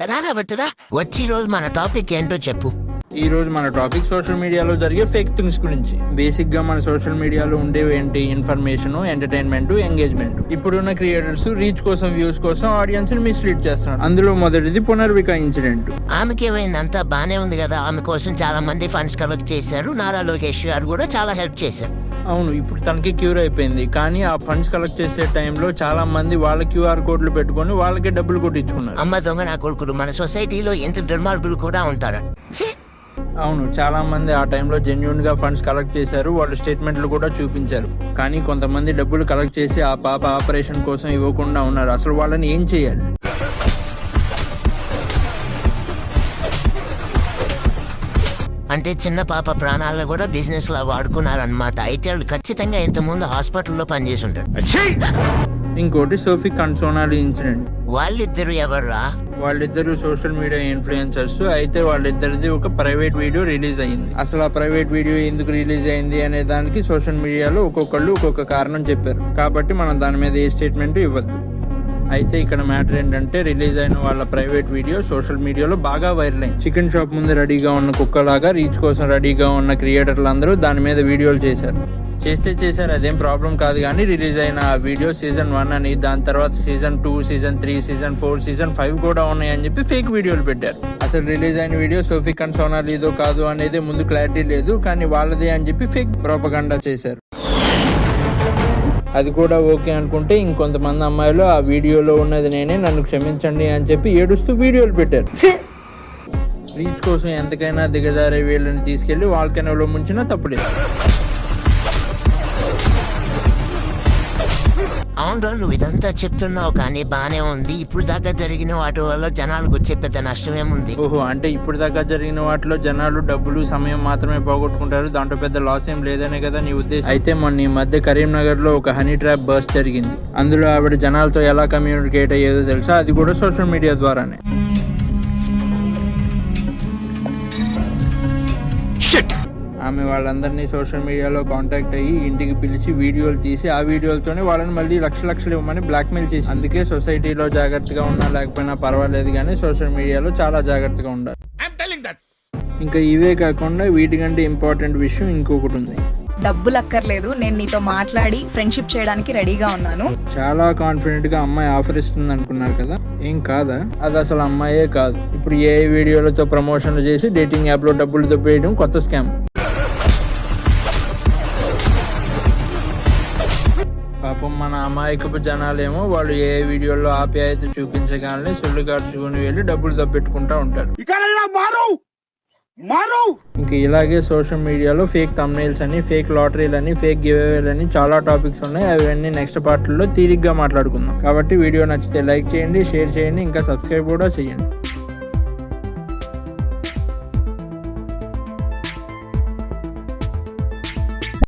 రారా బట్టురా వచ్చి రోజు మన టాపిక్ ఏంటో చెప్పు. ఈ రోజు మన టాపిక్ సోషల్ మీడియాలో జరిగే ఫేక్ థింగ్స్ గురించి. బేసిక్ గా మన సోషల్ మీడియాలో ఉండేవి ఏంటి? Information, entertainment, engagement. ఇప్పుడున్న క్రియేటర్స్ రీచ్ కోసం, వ్యూస్ కోసం ఆడియన్స్ ని మిస్లీడ్ చేస్తున్నారు. అందులో మొదటిది పునర్విక ఇన్సిడెంట్. ఆమెకి ఏమైందంతా బానే ఉంది కదా, ఆమె కోసం చాలా మంది ఫండ్స్ కలెక్ట్ చేశారు. నారా లోకేష్ గారు కూడా చాలా హెల్ప్ చేశారు. అవును, ఇప్పుడు తనకి క్యూర్ అయిపోయింది. కానీ ఆ ఫండ్స్ కలెక్ట్ చేసే టైంలో చాలా మంది వాళ్ళ క్యూఆర్ కోడ్లు పెట్టుకొని వాళ్ళకే డబ్బులు కొట్టించుకున్నారు. అమ్మ దొంగ నా కొడుకులు, మన సొసైటీలో ఎంత దుర్మార్గులు కూడా ఉంటారు. అవును, చాలా మంది ఆ టైంలో జెన్యూన్ గా ఫండ్స్ కలెక్ట్ చేశారు. వాళ్ళు స్టేట్మెంట్లు కూడా చూపించారు. కానీ కొంతమంది డబ్బులు కలెక్ట్ చేసి ఆ పాప ఆపరేషన్ కోసం ఇవ్వకుండా ఉన్నారు. అసలు వాళ్ళని ఏం చేయాలి? అంటే చిన్న పాప ప్రాణాలను కూడా బిజినెస్ లా వాడుకున్నారనమాట. అయితే వాళ్ళు ఖచ్చితంగా ఇంతకుముందు హాస్పిటల్లో పనిచేసి ఉంటారు. ఇంకోటి సోఫిక్ అండ్ సోనాలి ఇన్సిడెంట్. వాళ్ళిద్దరు ఎవర్రా? వాళ్ళిద్దరు సోషల్ మీడియా ఇన్ఫ్లుయెన్సర్స్. అయితే వాళ్ళిద్దరిది ఒక ప్రైవేట్ వీడియో రిలీజ్ అయింది. అసలు ఆ ప్రైవేట్ వీడియో ఎందుకు రిలీజ్ అయింది అనే దానికి సోషల్ మీడియాలో ఒక్కొక్కళ్ళు ఒక్కొక్క కారణం చెప్పారు. కాబట్టి మనం దాని మీద ఏ స్టేట్మెంట్ ఇవ్వద్దు. అయితే ఇక్కడ మ్యాటర్ ఏంటంటే, రిలీజ్ అయిన వాళ్ళ ప్రైవేట్ వీడియో సోషల్ మీడియాలో బాగా వైరల్ అయింది. చికెన్ షాప్ ముందు రెడీగా ఉన్న కుక్కలాగా రీచ్ కోసం రెడీగా ఉన్న క్రియేటర్లు అందరూ దాని మీద వీడియోలు చేశారు. చేశారు, అదేం ప్రాబ్లం కాదు. కానీ రిలీజ్ అయిన ఆ వీడియో సీజన్ 1 అని, దాని తర్వాత సీజన్ 2, సీజన్ 3, సీజన్ 4, సీజన్ 5 కూడా ఉన్నాయని చెప్పి ఫేక్ వీడియోలు పెట్టారు. అసలు రిలీజ్ అయిన వీడియో సోఫిక్ అండ్ సోనాలిదో కాదు అనేది ముందు క్లారిటీ లేదు. కానీ వాళ్ళదే అని చెప్పి ఫేక్ ప్రోపగండా చేశారు. అది కూడా ఓకే అనుకుంటే ఇంకొంతమంది అమ్మాయిలు ఆ వీడియోలో ఉన్నది నేనే, నన్ను క్షమించండి అని చెప్పి ఏడుస్తూ వీడియోలు పెట్టారు. రీచ్ కోసం ఎంతకైనా దిగజారే వీళ్ళని తీసుకెళ్లి వాల్కెనోలో ముంచినా తప్పులేదు. అవును, నువ్వు ఇదంతా చెప్తున్నావు కానీ బానే ఉంది. ఇప్పుడు దాకా జరిగిన వాటి వల్ల జనాలకు వచ్చే పెద్ద నష్టమేముంది? ఓహో, అంటే ఇప్పుడు దాకా జరిగిన వాటిలో జనాలు డబ్బులు, సమయం మాత్రమే పోగొట్టుకుంటారు. దాంట్లో పెద్ద లాస్ ఏం లేదనే కదా నీ ఉద్దేశం? అయితే మొన్న ఈ మధ్య కరీంనగర్ లో ఒక హనీ ట్రాప్ బర్స్ట్ జరిగింది. అందులో ఆవిడ జనాలతో ఎలా కమ్యూనికేట్ అయ్యేదో తెలుసా? అది కూడా సోషల్ మీడియా ద్వారానే. ఆమె వాళ్ళందరినీ సోషల్ మీడియాలో కాంటాక్ట్ అయ్యి ఇంటికి పిలిచి వీడియోలు తీసి ఆ వీడియోలతోనే వాళ్ళని మళ్ళీ లక్షలు ఇవ్వమని బ్లాక్మెయిల్ చేసి. అందుకే సొసైటీలో జాగ్రత్తగా ఉన్నా లేకపోయినా పర్వాలేదు, కానీ సోషల్ మీడియాలో చాలా జాగ్రత్తగా ఉండాలి. ఇంకా ఇవే కాకుండా వీటికంటే ఇంపార్టెంట్ విషయం ఇంకొకటి ఉంది. డబ్బులు అక్కర్లేదు, నేను నీతో మాట్లాడి ఫ్రెండ్షిప్ చేయడానికి రెడీగా ఉన్నాను. చాలా కాన్ఫిడెంట్ గా అమ్మాయి ఆఫర్ ఇస్తుంది అనుకున్నారు కదా, ఏం కాదా? అది అసలు అమ్మాయే కాదు. ఇప్పుడు ఏ వీడియోలతో ప్రమోషన్లు చేసి డేటింగ్ యాప్ లో డబ్బులు దొబ్బేయడం కొత్త స్కామ్. పాపం మన అమాయకపు జనాలేమో వాళ్ళు ఏ వీడియోలో ఆప్యాయత చూపించగానే సొల్లు ఖర్చుకుని వెళ్ళి డబ్బులు దబ్బెట్టుకుంటా ఉంటారు. ఇంకా ఇలాగే సోషల్ మీడియాలో ఫేక్ థంబ్నెయిల్స్ అని, ఫేక్ లాటరీలని, ఫేక్ గివ్అవేలు అని చాలా టాపిక్స్ ఉన్నాయి. అవన్నీ నెక్స్ట్ పార్ట్లో తీరిగ్గా మాట్లాడుకుందాం. కాబట్టి వీడియో నచ్చితే లైక్ చేయండి, షేర్ చేయండి, ఇంకా సబ్స్క్రైబ్ కూడా చేయండి.